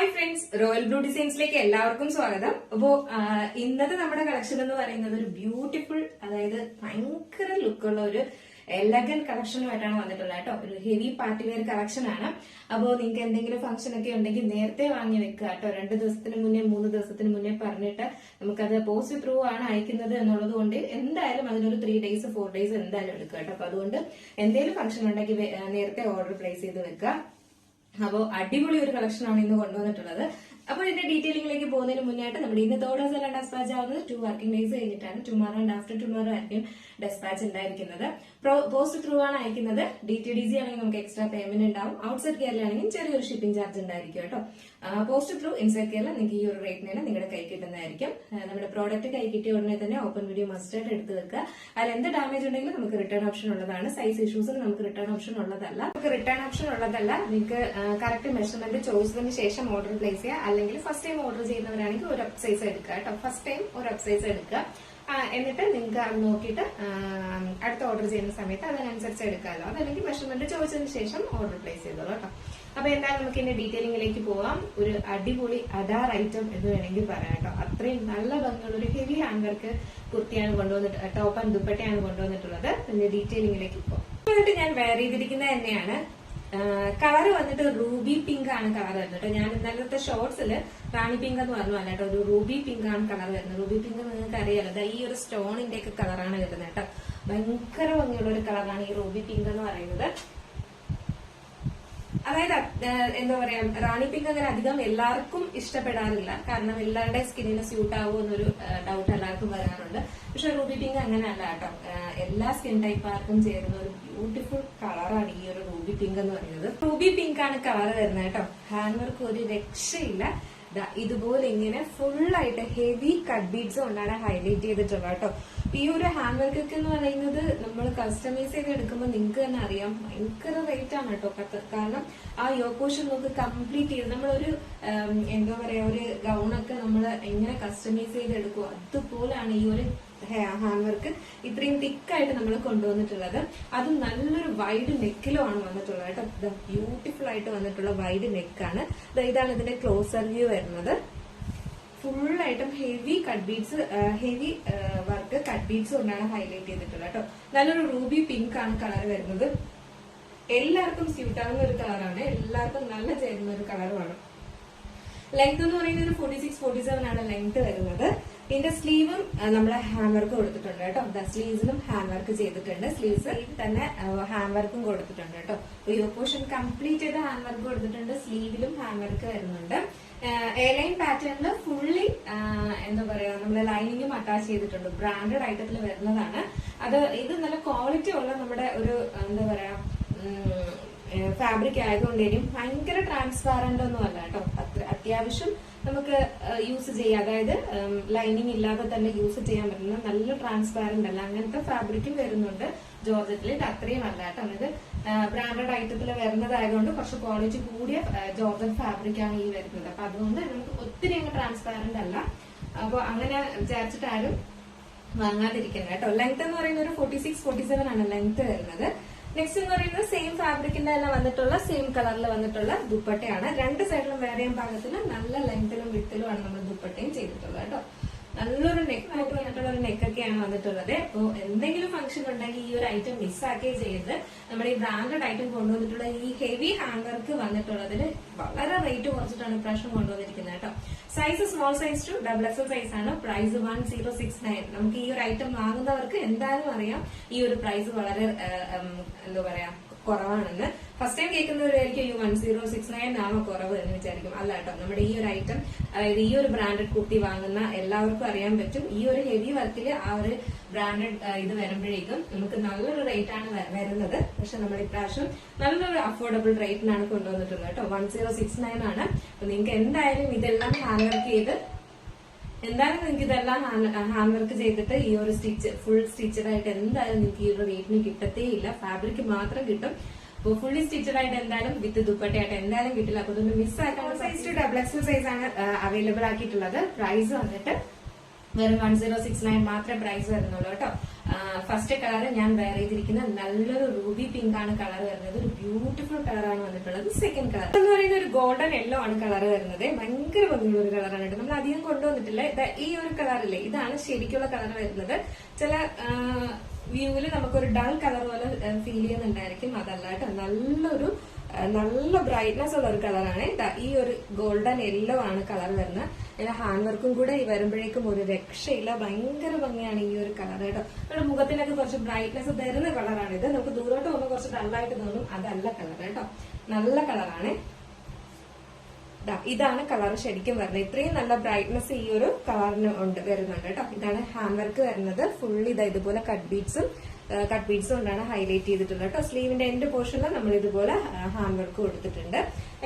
Hi friends, royal blue ഡിസൈൻസിലേക്ക് എല്ലാവർക്കും സ്വാഗതം. അപ്പോ ഇന്നത്തെ നമ്മുടെ കളക്ഷൻ എന്ന് പറയുന്നത് ഒരു ബ്യൂട്ടിഫുൾ, അതായത് ഭയങ്കര ലുക്കുള്ള ഒരു എലഗൻ കളക്ഷനുമായിട്ടാണ് വന്നിട്ടുള്ളത് കേട്ടോ. ഒരു ഹെവി പാർട്ടി വെയർ കളക്ഷൻ ആണ്. അപ്പോൾ നിങ്ങൾക്ക് എന്തെങ്കിലും ഫംഗ്ഷൻ ഒക്കെ ഉണ്ടെങ്കിൽ നേരത്തെ വാങ്ങി വെക്കുക കേട്ടോ. 2 ദിവസത്തിന് മുന്നേ 3 ദിവസത്തിന് മുന്നേ പറഞ്ഞിട്ട് നമുക്കത് പോസ്റ്റ് ത്രൂ ആണ് അയക്കുന്നത് എന്നുള്ളത് കൊണ്ട് എന്തായാലും അതിനൊരു 3 days 4 days എന്തായാലും എടുക്കുക കേട്ടോ. അപ്പൊ അതുകൊണ്ട് എന്തെങ്കിലും ഫംഗ്ഷൻ ഉണ്ടെങ്കിൽ നേരത്തെ ഓർഡർ പ്ലേസ് ചെയ്ത് വെക്കുക. അപ്പോൾ അടിപൊളി ഒരു കളക്ഷനാണ് ഇന്ന് കൊണ്ടുവന്നിട്ടുള്ളത്. അപ്പോൾ ഇതിന്റെ ഡീറ്റെയിലിംഗിലേക്ക് പോകുന്നതിന് മുന്നായിട്ട് നമ്മുടെ ഇന്നത്തെ ഓർഡേഴ്സ് എല്ലാം ഡെസ്പാച്ച് ആവുന്നത് 2 working days കഴിഞ്ഞിട്ടാണ്. ടുമോറോ ആൻഡ് ആഫ്റ്റർ ടുമോറോ ആയിരിക്കും ഡെസ്പാച്ച് ഉണ്ടായിരിക്കുന്നത്. പോസ്റ്റ് ത്രൂ ആണ് അയക്കുന്നത്. DTDC ആണെങ്കിൽ നമുക്ക് എക്സ്ട്രാ പേയ്മെന്റ് ഉണ്ടാവും. ഔട്ട്സൈഡ് കേരള ആണെങ്കിൽ ചെറിയൊരു ഷിപ്പിംഗ് ചാർജ് ഉണ്ടായിരിക്കും കേട്ടോ. പോസ്റ്റ് ത്രൂ ഇൻസൈഡ് കേരള നിങ്ങൾക്ക് ഈ ഒരു റേറ്റിനാണ് നിങ്ങളുടെ കൈ കിട്ടുന്നതായിരിക്കും. നമ്മുടെ പ്രോഡക്റ്റ് കൈ കിട്ടിയ ഉടനെ തന്നെ ഓപ്പൺ വീഡിയോ മസ്റ്റായിട്ട് എടുത്ത് വെക്കുക. അതിൽ എന്ത് ഡാമേജ് ഉണ്ടെങ്കിലും നമുക്ക് റിട്ടേൺ ഓപ്ഷൻ ഉള്ളതാണ്. സൈസ് ഇഷ്യൂസിന് നമുക്ക് റിട്ടേൺ ഓപ്ഷൻ ഉള്ളതല്ല. നിങ്ങൾക്ക് കറക്റ്റ് മെഷർമെന്റ് ചോദിച്ചതിന് ശേഷം ഓർഡർ പ്ലേസ് ചെയ്യുക. അല്ലെങ്കിൽ ഫസ്റ്റ് ടൈം ഓർഡർ ചെയ്യുന്നവരാണെങ്കിൽ ഒരു അപ്പ് സൈസ് എടുക്കുക കേട്ടോ. ഫസ്റ്റ് ടൈം ഒരു അപ്പ് സൈസ് എടുക്കുക. എന്നിട്ട് നിങ്ങൾക്ക് അത് നോക്കിയിട്ട് അടുത്ത ഓർഡർ ചെയ്യുന്ന സമയത്ത് അതിനനുസരിച്ച് എടുക്കാമല്ലോ. അതല്ലെങ്കിൽ മെഷർമെന്റ് ചോദിച്ചതിന് ശേഷം ഓർഡർ പ്ലേസ് ചെയ്തോളൂ കേട്ടോ. അപ്പൊ എന്തായാലും നമുക്ക് ഇതിന്റെ ഡീറ്റെയിലിംഗിലേക്ക് പോവാം. ഒരു അടിപൊളി അഡാർ ഐറ്റം എന്ന് വേണമെങ്കിൽ പറയാം കേട്ടോ. അത്രയും നല്ല ഭംഗിയുള്ള ഒരു ഹെവി ഹാൻഡ് വർക്ക് കുർത്തിയാണ് കൊണ്ടുവന്നിട്ട്, ടോപ്പ് ആൻഡ് ദുപ്പട്ടയാണ് കൊണ്ടുവന്നിട്ടുള്ളത്. ഇതിന്റെ ഡീറ്റെയിലിംഗിലേക്ക് പോവാം. എന്നിട്ട് ഞാൻ വെയർ ചെയ്തിരിക്കുന്നത് തന്നെയാണ്. കളർ വന്നിട്ട് റൂബി പിങ്ക് ആണ് കളർ വരുന്നത്. ഞാൻ ഇന്നലത്തെ ഷോർട്സില് റാണി പിങ്ക് എന്ന് പറഞ്ഞു അല്ല കേട്ടോ. ഒരു റൂബി പിങ്ക് ആണ് കളർ വരുന്നത്. റൂബി പിങ്ക് നിങ്ങൾക്ക് അറിയാലോ, ഈ ഒരു സ്റ്റോണിന്റെ ഒക്കെ കളറാണ് വരുന്നത് കേട്ടോ. ഭയങ്കര ഭംഗിയുള്ള ഒരു കളറാണ് ഈ റൂബി പിങ്ക് എന്ന് പറയുന്നത്. അതായത് എന്താ പറയാ, റാണി പിങ്ക് അങ്ങനെ അധികം എല്ലാവർക്കും ഇഷ്ടപ്പെടാറില്ല. കാരണം എല്ലാവരുടെ സ്കിന്നിന് സ്യൂട്ട് ആവുമോ എന്നൊരു ഡൗട്ട് എല്ലാവർക്കും വരാറുണ്ട്. പക്ഷെ റൂബി പിങ്ക് അങ്ങനെ അല്ല കേട്ടോ. എല്ലാ സ്കിൻ ടൈപ്പുകാർക്കും ചേരുന്ന ഒരു ബ്യൂട്ടിഫുൾ കളറാണ് ഈ ഒരു റൂബി പിങ്ക് എന്ന് പറയുന്നത്. റൂബി പിങ്ക് ആണ് കളർ വരുന്നത് കേട്ടോ. ഹാൻഡ് വർക്ക് ഒരു രക്ഷയില്ല. ഇതുപോലെ ഇങ്ങനെ ഫുള്ളായിട്ട് ഹെവി കട്ട് ബീഡ്സ് കൊണ്ടാണ് ഹൈലൈറ്റ് ചെയ്തിട്ടുള്ളത് കേട്ടോ. ഈ ഒരു ഹാൻഡ് വർക്ക് ഒക്കെ എന്ന് പറയുന്നത് നമ്മൾ കസ്റ്റമൈസ് ചെയ്ത് എടുക്കുമ്പോൾ നിങ്ങൾക്ക് തന്നെ അറിയാം ഭയങ്കര റേറ്റ് ആണ് കേട്ടോ. കാരണം ആ യോക്കോഷൻ നമുക്ക് കംപ്ലീറ്റ് ചെയ്ത് നമ്മളൊരു എന്താ പറയാ, ഒരു ഗൗണൊക്കെ നമ്മൾ എങ്ങനെ കസ്റ്റമൈസ് ചെയ്ത് എടുക്കും അതുപോലെയാണ് ഈ ഒരു ഹാൻഡ് വർക്ക് ഇത്രയും തിക്കായിട്ട് നമ്മൾ കൊണ്ടുവന്നിട്ടുള്ളത്. അത് നല്ലൊരു വൈഡ് നെക്കിലുമാണ് വന്നിട്ടുള്ളത് കേട്ടോ. ബ്യൂട്ടിഫുൾ ആയിട്ട് വന്നിട്ടുള്ള വൈഡ് നെക്കാണ്. ഇതാണ് ഇതിന്റെ ക്ലോസർ വ്യൂ വരുന്നത്. ഫുള്ളായിട്ടും heavy cut beads, heavy work cut beads കൊണ്ടാണ് ഹൈലൈറ്റ് ചെയ്തിട്ടുള്ളത് കേട്ടോ. നല്ലൊരു റൂബി പിങ്ക് ആണ് കളർ വരുന്നത്. എല്ലാവർക്കും സ്യൂട്ട് ആവുന്ന ഒരു കളറാണ്. എല്ലാവർക്കും നല്ല ചേരുന്ന ഒരു കളറുമാണ്. ലെങ്ത് എന്ന് പറയുന്നത് ഒരു 46-47 ആണ് ലെങ്ത് വരുന്നത്. ഇതിന്റെ സ്ലീവും നമ്മള് ഹാൻഡ് വർക്ക് കൊടുത്തിട്ടുണ്ട് കേട്ടോ. സ്ലീവ്സിലും ഹാൻഡ് വർക്ക് ചെയ്തിട്ടുണ്ട്. സ്ലീവ്സ് തന്നെ ഹാൻഡ് വർക്കും കൊടുത്തിട്ടുണ്ട് കേട്ടോ. യോ പോർഷൻ കംപ്ലീറ്റ് ചെയ്ത് ഹാൻഡ് വർക്ക് കൊടുത്തിട്ടുണ്ട്. സ്ലീവിലും ഹാൻഡ് വർക്ക് വരുന്നുണ്ട്. എ ലൈൻ പാറ്റേണില് ഫുള്ളി എന്താ പറയാ, നമ്മള് ലൈനിങ്ങും അറ്റാച്ച് ചെയ്തിട്ടുണ്ട്. ബ്രാൻഡഡ് ഐറ്റത്തിൽ വരുന്നതാണ്. ഇത് നല്ല ക്വാളിറ്റി ഉള്ള നമ്മുടെ ഒരു എന്താ പറയാ ഫാബ്രിക് ആയതുകൊണ്ടേനും ഭയങ്കര ട്രാൻസ്പാരന്റ് ഒന്നും അല്ല കേട്ടോ. അത്യാവശ്യം നമുക്ക് യൂസ് ചെയ്യാം. അതായത് ലൈനിങ് ഇല്ലാതെ തന്നെ യൂസ് ചെയ്യാൻ പറ്റുന്ന നല്ല ട്രാൻസ്പാരന്റ് അല്ല. അങ്ങനത്തെ ഫാബ്രിക്കും വരുന്നുണ്ട് ജോർജറ്റിൽ. അത്രയും അല്ല കേട്ടോ. ഇത് ബ്രാൻഡഡ് ഐറ്റത്തിൽ വരുന്നതായതുകൊണ്ട് കുറച്ച് ക്വാളിറ്റി കൂടിയ ജോർജറ്റ് ഫാബ്രിക് ആണ് ഈ വരുന്നത്. അപ്പൊ അതുകൊണ്ട് നമുക്ക് ഒത്തിരി അങ്ങ് ട്രാൻസ്പാരന്റ് അല്ല. അപ്പൊ അങ്ങനെ വിചാരിച്ചിട്ട് ആരും വാങ്ങാതിരിക്കുന്നത് കേട്ടോ. ലെങ്ത് എന്ന് പറയുന്നത് ഒരു 46-47 ആണ് ലെങ്ത് വരുന്നത്. നെക്സ്റ്റ് എന്ന് പറയുന്നത് സെയിം ഫാബ്രിക്കിന്റെ തന്നെ വന്നിട്ടുള്ള സെയിം കളറിൽ വന്നിട്ടുള്ള ദുപ്പട്ടയാണ്. 2 സൈഡിലും വേറെ പാകത്തിന് നല്ല ലെങ്ത്തിലും വിത്തിലുമാണ് നമ്മൾ ദുപ്പട്ടയും ചെയ്തിട്ടുള്ളത് കേട്ടോ. നല്ലൊരു നെക്കായിട്ട് വന്നിട്ടുള്ള ഒരു നെക്കൊക്കെയാണ് വന്നിട്ടുള്ളത്. അപ്പോ എന്തെങ്കിലും ഫംഗ്ഷൻ ഉണ്ടെങ്കിൽ ഈ ഒരു ഐറ്റം മിസ്സാക്കേ ചെയ്ത് നമ്മുടെ ഈ ബ്രാൻഡഡ് ഐറ്റം കൊണ്ടുവന്നിട്ടുള്ള ഈ ഹെവി ഹാൻഡ് വർക്ക് വന്നിട്ടുള്ളതിന് വളരെ റേറ്റ് കുറച്ചിട്ടാണ് ഇപ്രാവശ്യം കൊണ്ടുവന്നിരിക്കുന്നത് കേട്ടോ. Size small size to XXL size ആണ്. പ്രൈസ് 1069. നമുക്ക് ഈ ഒരു ഐറ്റം വാങ്ങുന്നവർക്ക് എന്തായാലും അറിയാം ഈ ഒരു പ്രൈസ് വളരെ എന്താ പറയാ കുറവാണെന്ന്. ഫസ്റ്റ് ടൈം കേൾക്കുന്നവരായിരിക്കും ഈ 1069 ആണോ കുറവ് എന്ന് വിചാരിക്കും. അല്ല കേട്ടോ. നമ്മുടെ ഈ ഒരു ഐറ്റം, അതായത് ഈ ഒരു ബ്രാൻഡഡ് കുർത്തി വാങ്ങുന്ന എല്ലാവർക്കും അറിയാൻ പറ്റും ഈ ഒരു ഹെവി വർക്കിൽ ആ ഒരു ബ്രാൻഡഡ് ഇത് വരുമ്പോഴേക്കും നമുക്ക് നല്ലൊരു റേറ്റ് ആണ് വരുന്നത്. പക്ഷെ നമ്മൾ ഇപ്രാവശ്യം നല്ലൊരു അഫോർഡബിൾ റേറ്റിനാണ് കൊണ്ടുവന്നിട്ടുള്ളത് കേട്ടോ. 1069 ആണ്. അപ്പൊ നിങ്ങൾക്ക് എന്തായാലും ഇതെല്ലാം ഹാൻഡ് വർക്ക് ചെയ്ത് നിങ്ങൾക്ക് ഇതെല്ലാം ഹാൻഡ് വർക്ക് ചെയ്തിട്ട് ഈ ഒരു സ്റ്റിച്ച് ഫുൾ സ്റ്റിച്ചഡ് ആയിട്ട് എന്തായാലും നിങ്ങൾക്ക് ഈ ഒരു റേറ്റിന് കിട്ടത്തേ ഇല്ല. ഫാബ്രിക് മാത്രം കിട്ടും. അപ്പോൾ ഫുള്ളി സ്റ്റിച്ചഡ് ആയിട്ട് എന്തായാലും വിത്ത് ദുപ്പട്ടയായിട്ട് എന്തായാലും കിട്ടില്ല. അപ്പൊ ഇതൊന്ന് മിസ് ആക്കാൻ സൈസ് ടു XXL സൈസ് ആണ് അവൈലബിൾ ആക്കിയിട്ടുള്ളത്. പ്രൈസ് വന്നിട്ട് വെറും 1069 മാത്രമേ പ്രൈസ് വരുന്നുള്ളൂ കേട്ടോ. ഫസ്റ്റ് കളർ ഞാൻ വെയർ ചെയ്തിരിക്കുന്ന നല്ലൊരു റൂബി പിങ്ക് ആണ് കളർ വരുന്നത്. ഒരു ബ്യൂട്ടിഫുൾ കളറാണ് വന്നിട്ടുള്ളത്. സെക്കൻഡ് കളർ എന്ന് പറയുന്ന ഒരു ഗോൾഡൻ യെല്ലോ ആണ് കളർ വരുന്നത്. ഭയങ്കര ഭംഗിയുള്ള ഒരു കളറാണ് കേട്ടോ. നമ്മൾ അധികം കൊണ്ടുവന്നിട്ടില്ല. ഈ ഒരു കളറില്ലേ, ഇതാണ് ശരിക്കുള്ള കളർ വരുന്നത്. ചില വ്യൂവില് നമുക്കൊരു ഡൾ കളർ പോലെ ഫീൽ ചെയ്യുന്നുണ്ടായിരിക്കും. അതല്ല കേട്ടോ, നല്ല ബ്രൈറ്റ്നെസ് ഉള്ള ഒരു കളറാണ്. ഈ ഒരു ഗോൾഡൻ യെല്ലോ ആണ് കളർ വരുന്നത്. പിന്നെ ഹാൻഡ് വർക്കും കൂടെ വരുമ്പോഴേക്കും ഒരു രക്ഷയില്ല. ഭയങ്കര ഭംഗിയാണ് ഈ ഒരു കളർ കേട്ടോ. നമ്മുടെ മുഖത്തിനൊക്കെ കുറച്ച് ബ്രൈറ്റ്നെസ് തരുന്ന കളറാണിത്. നമുക്ക് ദൂരോട്ട് പോകുമ്പോൾ കുറച്ച് ഡള്ളായിട്ട് തോന്നും. അതല്ല കളർ കേട്ടോ, നല്ല കളറാണ്. ഇതാണ് കളർ ശരിക്കും വരുന്നത്. ഇത്രയും നല്ല ബ്രൈറ്റ്നെസ് ഈ ഒരു കളറിന് വരുന്നുണ്ട് കേട്ടോ. ഇതാണ് ഹാൻഡ് വർക്ക് വരുന്നത്. ഫുള്ളി ഇതുപോലെ കട്ട് ബീഡ്സും കൊണ്ടാണ് ഹൈലൈറ്റ് ചെയ്തിട്ടുള്ളത് കേട്ടോ. സ്ലീവിന്റെ എൻഡ് പോർഷനിൽ നമ്മൾ ഇതുപോലെ ഹാൻഡ് വർക്ക് കൊടുത്തിട്ടുണ്ട്.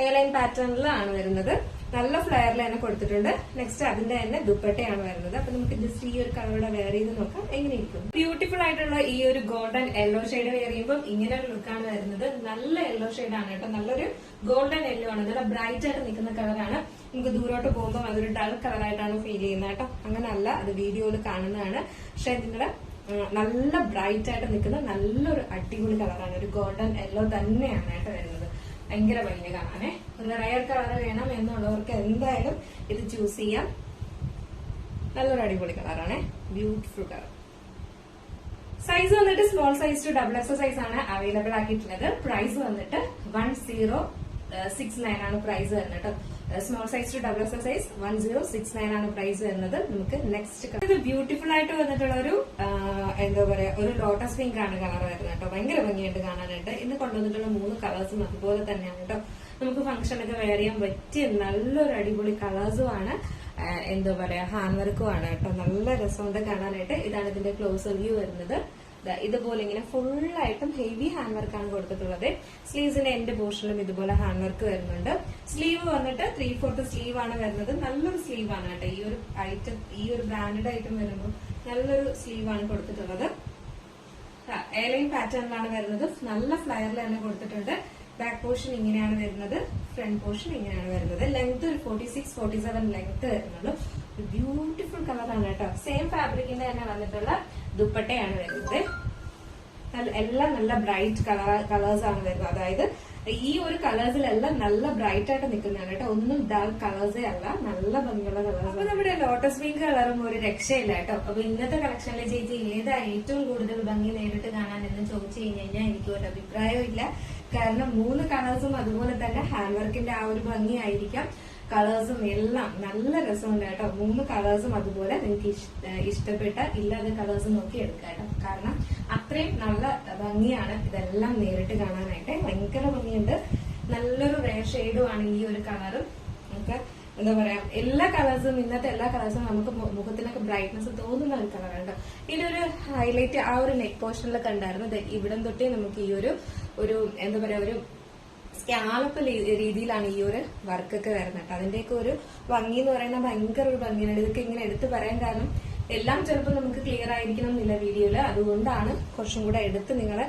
എയർലൈൻ പാറ്റേണിലാണ് വരുന്നത്. നല്ല ഫ്ലെയറിൽ തന്നെ കൊടുത്തിട്ടുണ്ട്. നെക്സ്റ്റ് അതിന്റെ തന്നെ ദുപ്പട്ടയാണ് വരുന്നത്. അപ്പൊ നമുക്ക് ജസ്റ്റ് ഈ ഒരു കളറോടെ വെയർ ചെയ്ത് നോക്കാം എങ്ങനെയിരിക്കും. ബ്യൂട്ടിഫുൾ ആയിട്ടുള്ള ഈ ഒരു ഗോൾഡൻ യെല്ലോ ഷെയ്ഡ് വെയർ ചെയ്യുമ്പോൾ ഇങ്ങനെ ഒരു ലുക്കാണ് വരുന്നത്. നല്ല യെല്ലോ ഷെയ്ഡ് ആണ് കേട്ടോ. നല്ലൊരു ഗോൾഡൻ യെല്ലോ ആണ്. നല്ല ബ്രൈറ്റ് ആയിട്ട് നിൽക്കുന്ന കളറാണ്. നമുക്ക് ദൂരോട്ട് പോകുമ്പോൾ അതൊരു ഡൾ കളറായിട്ടാണ് ഫീൽ ചെയ്യുന്നത് കേട്ടോ. അങ്ങനല്ല, അത് വീഡിയോയിൽ കാണുന്നതാണ്. പക്ഷെ നിങ്ങളുടെ നല്ല ബ്രൈറ്റ് ആയിട്ട് നിൽക്കുന്ന നല്ലൊരു അടിപൊളി കളറാണ്. ഒരു ഗോൾഡൻ യെല്ലോ തന്നെയാണ് കേട്ടോ വരുന്നത്. ഭയങ്കര ഭംഗി കാണാനേ. ഒരു റയർ കളർ വേണം എന്നുള്ളവർക്ക് എന്തായാലും ഇത് ചൂസ് ചെയ്യാം. നല്ലൊരു അടിപൊളി കളറാണ്. Beautiful colour. സൈസ് വന്നിട്ട് small size to XXL size ആണ് അവൈലബിൾ ആക്കിയിട്ടുള്ളത്. പ്രൈസ് വന്നിട്ട് 1069 ആണ് പ്രൈസ് വരുന്നത് കേട്ടോ. Small size to XXL size 1069 ആണ് പ്രൈസ് വരുന്നത്. നമുക്ക് നെക്സ്റ്റ് ഇത് ബ്യൂട്ടിഫുൾ ആയിട്ട് വന്നിട്ടുള്ള ഒരു എന്താ പറയാ, ഒരു ലോട്ടസ് പിങ്ക് ആണ് കളർ വരുന്നത് കേട്ടോ. ഭയങ്കര ഭംഗിയായിട്ട് കാണാനായിട്ട്. ഇന്ന് കൊണ്ടുവന്നിട്ടുള്ള 3 കളേഴ്സും അതുപോലെ തന്നെയാണ് കേട്ടോ. നമുക്ക് ഫംഗ്ഷനൊക്കെ വെയർ ചെയ്യാൻ പറ്റിയ നല്ലൊരു അടിപൊളി കളേഴ്സും ആണ്. എന്താ പറയാ, ഹാൻഡ് വർക്കും ആണ് കേട്ടോ. നല്ല രസമുണ്ട് കാണാനായിട്ട്. ഇതാണ് ഇതിന്റെ ക്ലോസർ വ്യൂ വരുന്നത്. ഇതുപോലെ ഇങ്ങനെ ഫുള്ളായിട്ടും ഹെവി ഹാൻഡ് വർക്കാണ് കൊടുത്തിട്ടുള്ളത്. സ്ലീവ്സിന്റെ എൻഡ് പോർഷനിലും ഇതുപോലെ ഹാൻഡ് വർക്ക് വരുന്നുണ്ട്. സ്ലീവ് വന്നിട്ട് 3/4 സ്ലീവ് ആണ് വരുന്നത്. നല്ലൊരു സ്ലീവ് ആണ് കേട്ടോ. ഈ ഒരു ഐറ്റം, ഈ ഒരു ബ്രാൻഡഡ് ഐറ്റം വരുമ്പോൾ നല്ലൊരു സ്ലീവ് ആണ് കൊടുത്തിട്ടുള്ളത്. എയർലൈൻ പാറ്റേണിലാണ് വരുന്നത്. നല്ല ഫ്ലയറിൽ തന്നെ കൊടുത്തിട്ടുണ്ട്. ബാക്ക് പോർഷൻ ഇങ്ങനെയാണ് വരുന്നത്. ഫ്രണ്ട് പോർഷൻ ഇങ്ങനെയാണ് വരുന്നത്. ലെങ്ത് ഒരു 46-47 ലെങ്ത് വരുന്നുള്ളൂ. ബ്യൂട്ടിഫുൾ കളറാണ് കേട്ടോ. സെയിം ഫാബ്രിക്കിന്റെ തന്നെ വന്നിട്ടുള്ള ദുപ്പട്ടയാണ് വരുന്നത്. എല്ലാം നല്ല ബ്രൈറ്റ് കളേഴ്സ് ആണ് വരുന്നത്. അതായത് ഈ ഒരു കളേഴ്സിലെല്ലാം നല്ല ബ്രൈറ്റ് ആയിട്ട് നിൽക്കുന്നതാണ് കേട്ടോ. ഒന്നും ഡാർക്ക് കളേഴ്സേ അല്ല, നല്ല ഭംഗിയുള്ള കളേഴ്സ്. അപ്പൊ നമ്മുടെ ലോട്ടസ് പിങ്ക് കളറും ഒരു രക്ഷയില്ല കേട്ടോ. അപ്പൊ ഇന്നത്തെ കളക്ഷനിലെ ചേച്ചി ഏതാ ഏറ്റവും കൂടുതൽ ഭംഗി നേരിട്ട് കാണാൻ എന്ന് ചോദിച്ചു കഴിഞ്ഞാൽ എനിക്ക് ഒരു അഭിപ്രായവും ഇല്ല. കാരണം 3 കളേഴ്സും അതുപോലെ തന്നെ ഹാൻഡ് വർക്കിന്റെ ആ ഒരു ഭംഗി ആയിരിക്കാം. കളേഴ്സും എല്ലാം നല്ല രസമുണ്ട് കേട്ടോ. 3 കളേഴ്സും അതുപോലെ നിങ്ങൾക്ക് ഇഷ്ടപ്പെട്ട ഇല്ലാതെ കളേഴ്സ് നോക്കി എടുക്കാം. കാരണം അത്രയും നല്ല ഭംഗിയാണ് ഇതെല്ലാം നേരിട്ട് കാണാനായിട്ട്. ഭയങ്കര ഭംഗിയുണ്ട്. നല്ലൊരു റെയർ ഷെയ്ഡുമാണ് ഈ ഒരു കളറും. നമുക്ക് എന്താ പറയാ, എല്ലാ കളേഴ്സും ഇന്നത്തെ എല്ലാ കളേഴ്സും നമുക്ക് മുഖത്തിനൊക്കെ ബ്രൈറ്റ്നസ് തോന്നുന്ന ഒരു കളറുണ്ട്. ഇതിലൊരു ഹൈലൈറ്റ് ആ ഒരു നെക്ക് പോർഷനിൽ കണ്ടായിരുന്നു. ഇവിടം തൊട്ടേ നമുക്ക് ഈ ഒരു എന്താ പറയാ, ഒരു സ്കാലപ്പ് രീതിയിലാണ് ഈ ഒരു വർക്കൊക്കെ വരുന്നത്. അതിന്റെയൊക്കെ ഒരു ഭംഗി എന്ന് പറയുന്നത് ഭയങ്കര ഒരു ഭംഗിയാണ്. ഇതൊക്കെ ഇങ്ങനെ എടുത്തു പറയാൻ കാരണം എല്ലാം ചിലപ്പോൾ നമുക്ക് ക്ലിയർ ആയിരിക്കണം എന്നില്ല വീഡിയോയില്. അതുകൊണ്ടാണ് കുറച്ചും കൂടെ എടുത്ത് നിങ്ങളെ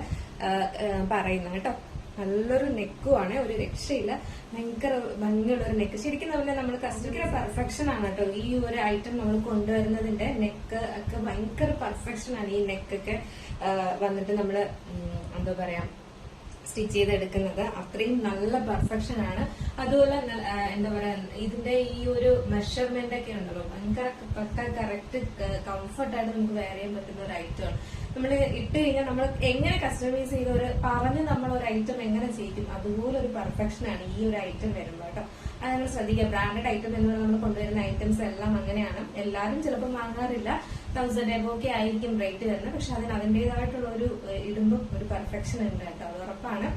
പറയുന്നത് കേട്ടോ. നല്ലൊരു നെക്കുമാണ്, ഒരു രക്ഷയില്ല. ഭയങ്കര ഭംഗിയുള്ള ഒരു നെക്ക്. ശരിക്കും നമ്മൾ കസ്റ്റമർ പെർഫെക്ഷൻ ആണ് കേട്ടോ. ഈ ഒരു ഐറ്റം നമ്മൾ കൊണ്ടുവരുന്നതിന്റെ നെക്ക് ഒക്കെ ഭയങ്കര പെർഫെക്ഷൻ ആണ്. ഈ നെക്കൊക്കെ വന്നിട്ട് നമ്മള് എന്താ പറയാ, സ്റ്റിച്ച് ചെയ്തെടുക്കുന്നത് അത്രയും നല്ല പെർഫെക്ഷൻ ആണ്. അതുപോലെ എന്താ പറയാ, ഇതിന്റെ ഈ ഒരു മെഷർമെന്റ് ഒക്കെ ഉണ്ടല്ലോ, ഭയങ്കര കറക്റ്റ് കംഫർട്ടായിട്ട് നമുക്ക് വെയർ ചെയ്യാൻ പറ്റുന്ന ഒരു ഐറ്റമാണ്. നമ്മൾ ഇട്ട് കഴിഞ്ഞാൽ നമ്മൾ എങ്ങനെ കസ്റ്റമൈസ് ചെയ്ത ഒരു പറഞ്ഞ് നമ്മൾ ഒരു ഐറ്റം എങ്ങനെ ചെയ്യും അതുപോലെ ഒരു പെർഫെക്ഷൻ ആണ് ഈ ഒരു ഐറ്റം വരുമ്പോൾ കേട്ടോ. അത് നമ്മൾ ശ്രദ്ധിക്കുക. ബ്രാൻഡഡ് ഐറ്റം എന്ന് നമ്മൾ കൊണ്ടുവരുന്ന ഐറ്റംസ് എല്ലാം അങ്ങനെയാണ്. എല്ലാവരും ചിലപ്പോൾ വാങ്ങാറില്ല. 1000 എബോക്കെ ആയിരിക്കും റേറ്റ് വരുന്നത്. പക്ഷെ അതിന് അതിന്റേതായിട്ടുള്ള ഒരു ഇടുമ്പോൾ ഒരു പെർഫെക്ഷൻ ഉണ്ട് കേട്ടോ. അത് ഉറപ്പാണ്.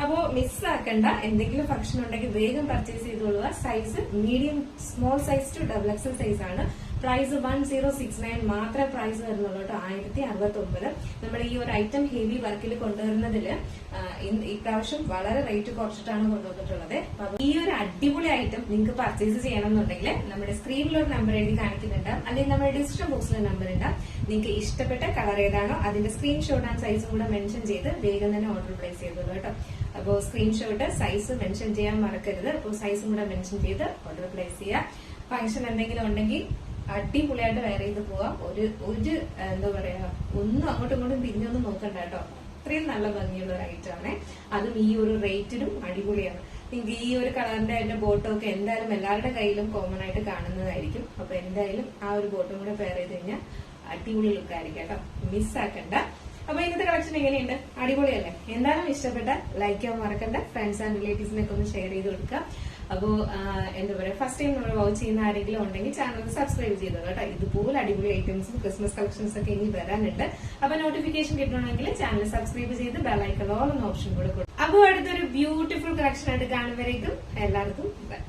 അപ്പോ മിസ്സാക്കണ്ട. എന്തെങ്കിലും ഫംഗ്ഷൻ ഉണ്ടെങ്കിൽ വേഗം പർച്ചേസ് ചെയ്തോളുക. Size medium small size to XXL size ആണ്. പ്രൈസ് 1069 മാത്രമേ പ്രൈസ് വരുന്നുള്ളൂ കേട്ടോ. 1069. നമ്മൾ ഈ ഒരു ഐറ്റം ഹെവി വർക്കിൽ കൊണ്ടുവരുന്നതില് ഇപ്രാവശ്യം വളരെ റേറ്റ് കുറച്ചിട്ടാണ് കൊണ്ടുവന്നിട്ടുള്ളത്. ഈ ഒരു അടിപൊളി ഐറ്റം നിങ്ങൾക്ക് പർച്ചേസ് ചെയ്യണമെന്നുണ്ടെങ്കിൽ നമ്മുടെ സ്ക്രീനിൽ ഒരു നമ്പർ എഴുതി കാണിക്കുന്നുണ്ട്, അല്ലെങ്കിൽ നമ്മുടെ ഡിസ്ക്രിപ്ഷൻ ബോക്സിൽ നമ്പർ ഉണ്ട്. നിങ്ങൾക്ക് ഇഷ്ടപ്പെട്ട കളർ ഏതാണോ അതിന്റെ സ്ക്രീൻഷോട്ട് ആൻഡ് സൈസും കൂടെ മെൻഷൻ ചെയ്ത് വേഗം തന്നെ ഓർഡർ പ്ലേസ് ചെയ്തോളൂ കേട്ടോ. അപ്പോൾ സ്ക്രീൻഷോട്ട് സൈസ് മെൻഷൻ ചെയ്യാൻ മറക്കരുത്. അപ്പോൾ സൈസും കൂടെ മെൻഷൻ ചെയ്ത് ഓർഡർ പ്ലേസ് ചെയ്യുക. ഫംഗ്ഷൻ എന്തെങ്കിലും ഉണ്ടെങ്കിൽ അടിപൊളിയായിട്ട് വെയർ ചെയ്ത് പോവാം. ഒരു എന്താ പറയാ, ഒന്നും അങ്ങോട്ടും ഇങ്ങോട്ടും തിരിഞ്ഞൊന്നും നോക്കണ്ട കേട്ടോ. അത്രയും നല്ല ഭംഗിയുള്ള ഒരു ഐറ്റം ആണ്. അതും ഈ ഒരു റേറ്റിനും അടിപൊളിയാണ്. നിങ്ങൾക്ക് ഈ ഒരു കളറിന്റെ അതിന്റെ ബോട്ടം ഒക്കെ എന്തായാലും എല്ലാവരുടെ കയ്യിലും കോമൺ ആയിട്ട് കാണുന്നതായിരിക്കും. അപ്പൊ എന്തായാലും ആ ഒരു ബോട്ടം കൂടെ പെയർ ചെയ്ത് കഴിഞ്ഞാൽ അടിപൊളി ലുക്ക് ആയിരിക്കും കേട്ടോ. മിസ്സാക്കണ്ട. അപ്പൊ ഇന്നത്തെ കളക്ഷൻ എങ്ങനെയുണ്ട്? അടിപൊളിയല്ലേ? എന്തായാലും ഇഷ്ടപ്പെട്ട ലൈക്ക് ചെയ്യാൻ മറക്കണ്ട. ഫ്രണ്ട്സ് ആൻഡ് റിലേറ്റീവ്സിനൊക്കെ ഒന്ന് ഷെയർ ചെയ്ത് കൊടുക്കുക. അപ്പോ എന്താ പറയാ, ഫസ്റ്റ് ടൈം നമ്മൾ വാച്ച് ചെയ്യുന്ന ആരെങ്കിലും ഉണ്ടെങ്കിൽ ചാനൽ സബ്സ്ക്രൈബ് ചെയ്തോളൂ കേട്ടോ. ഇതുപോലെ അടിപൊളി ഐറ്റംസും ക്രിസ്മസ് കളക്ഷൻസ് ഒക്കെ ഇനി വരാനുണ്ട്. അപ്പൊ നോട്ടിഫിക്കേഷൻ കിട്ടണമെങ്കിൽ ചാനൽ സബ്സ്ക്രൈബ് ചെയ്ത് ബെല്ലൈക്കൺ ഓൾ എന്ന ഓപ്ഷൻ കൂടെ കൊടുക്കും. അപ്പോൾ അടുത്തൊരു ബ്യൂട്ടിഫുൾ കളക്ഷൻ ആയിട്ട് കാണുമ്പോഴേക്കും എല്ലാവർക്കും ബൈ.